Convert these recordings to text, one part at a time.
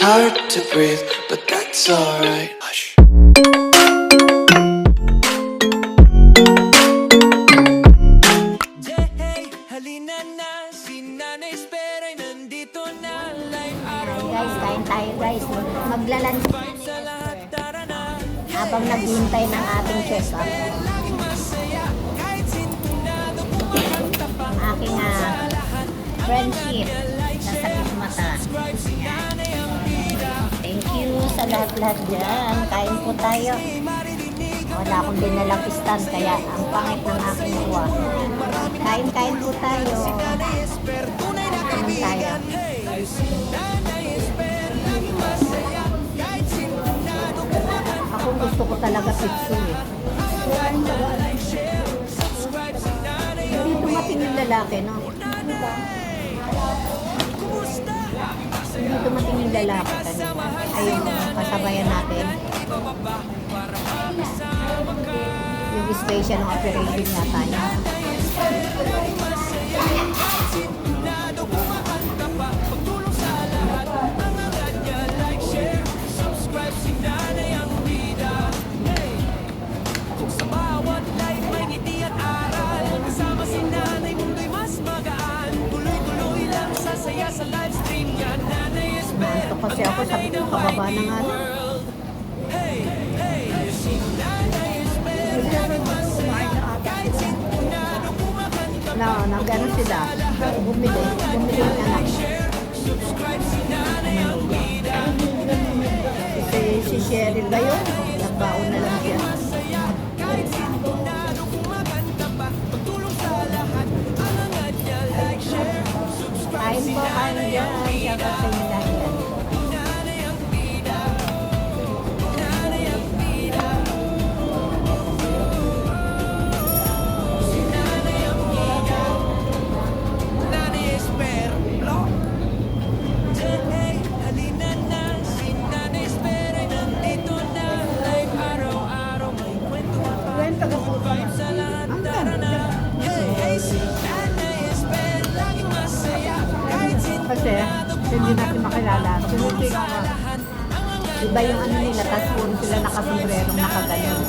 hard to breathe, but that's alright. Hush. Guys, kain tayo guys. Maglalunch habang naghihintay ng ating check-up. Ang aking friendship sa sakit mata. Thank you sa lahat-lahat dyan. Kain po tayo. Wala akong dinalang stand kaya ang pangit ng aking uwa. Kain po tayo. Kain tayo. Ako gusto ko talaga pizza eh. Hindi dumating yung lalaki, no? Hindi dumating yung lalaki kanina. Ayun, kasabayan natin. Yung station ng operation yata niya. Nanto kasi ako, sabi ko kababa na nga. Nag-ano sila, bumili yung anak. Si Cheryl ba yun? Nagbaon na lang siya. Kain po kayo dyan. Shout out sa inyo lahat yan. Kasi hindi natin makilala. Sinuti ka. Iba yung ano nila, tapos puro sila nakasombrerong nakaganyan.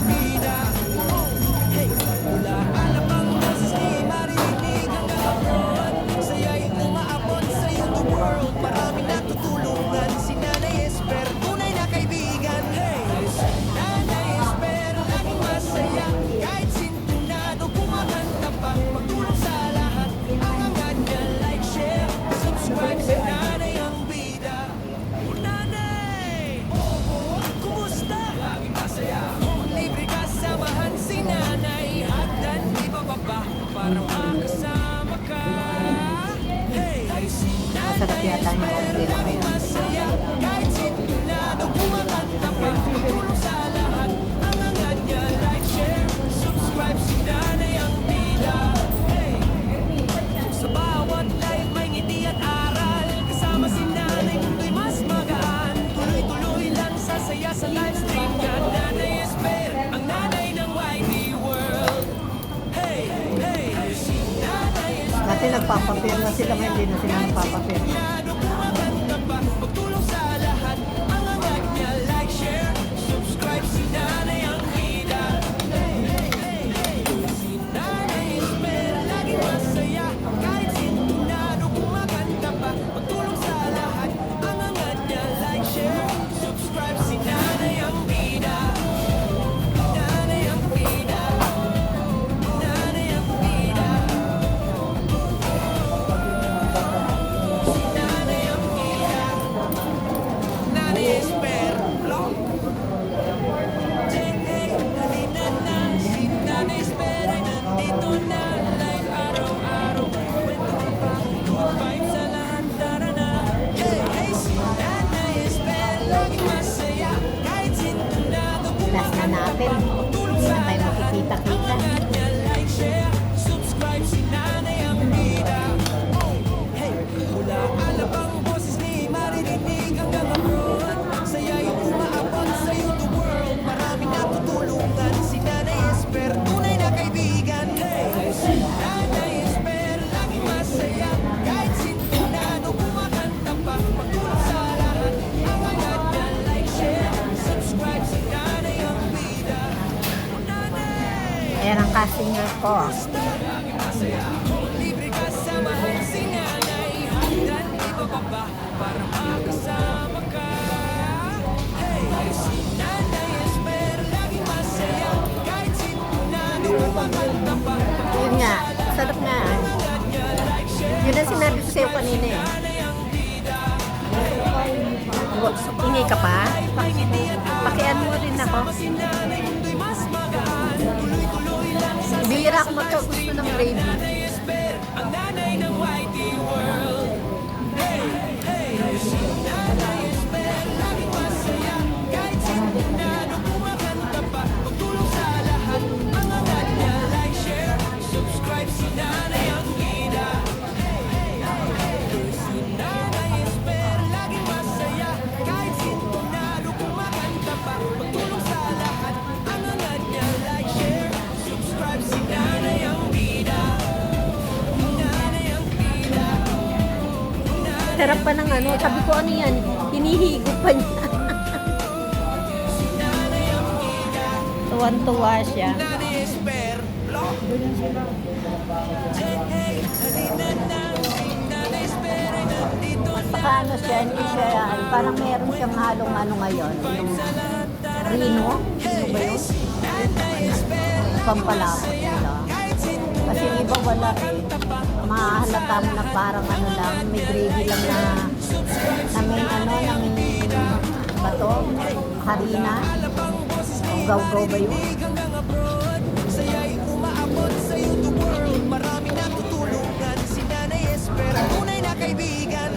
Masarap yata yung kaunti lang ngayon. Kasi nagpapapir na sila ngayon, hindi na sila nagpapapir. kasinger ko. Yun nga, sarap nga. Yun ang sinabi ko sa'yo kanina eh. Ingay ka pa? Pakian mo rin ako. Bihira ako magkagusto ng gravy. Sarap pa ng ano. Sabi ko ano yan, hinihigop pa niya. Tuwan-tuwa siya. Saka ano siya, hindi siya, parang meron siyang halong ano ngayon. Yung Rino? Ano ba yun? Pampalapot nila. Kasi yung iba wala eh. Mahalata mo na parang ano lang, may gravy lang na may ano, na may bato, harina. O gaw-gaw ba yun? Marami na tutulungan si Nanay Esper, tunay na kaibigan.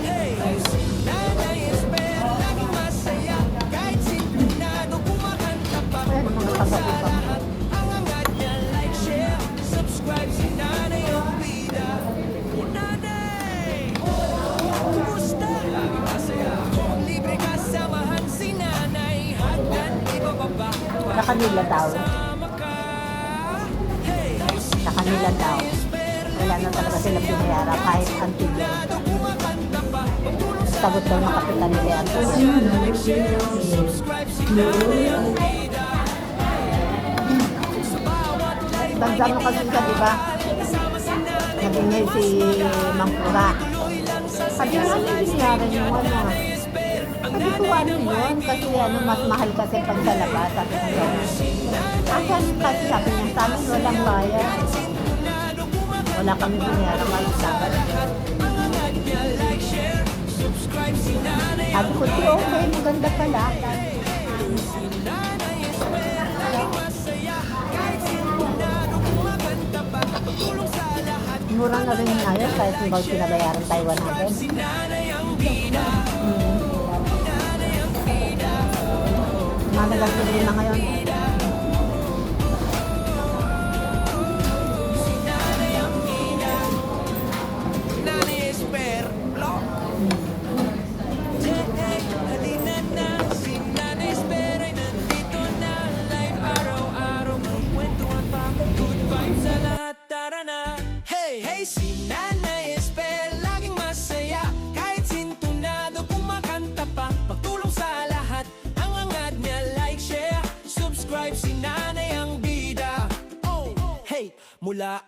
Nanay Esper, laging masaya, kahit sintunado kumakanta pa. Ayan, mga kagabi pa. Ang angat niya, like, share, subscribe si Nanay ang bida. O Nanay, kumusta? Laging masaya, libre kasamahan si Nanay, hanggang ibababa. Sa kanila daw. Sa kanila daw. Wala na talaga sila pinayara kahit antigyan. Sagot daw ng kapitan nila yan. Tanda mo kasi ka, di ba? Nagingay si Mangkura. Sabi nga niya, binayaran yung ano. Sabi ko ano yun? Kasi ano, mas mahal kasi pag sa labas. Sabi ko gano'n. Asan kasi sabi niya sa amin, walang bayad. Wala kami binayaran kahit sabat. Sabi ko, di okay, maganda pala. Mura na rin ngayon kahit hindi pinabayaran tayo 100. Malagas din na ngayon. Nanay Esper, block. Halina na, si Nanay Esper ay nandito na. Live araw-araw, magkwentuhan pa. Good vibes sa lahat, tara na. Hey, hey, si Nanay Esper, laging masaya. Kahit sintunado, kumakanta pa. Pagtulong sa lahat, ang angat niya, like, share, subscribe, si Nanay ang bida. Oh, hey, mula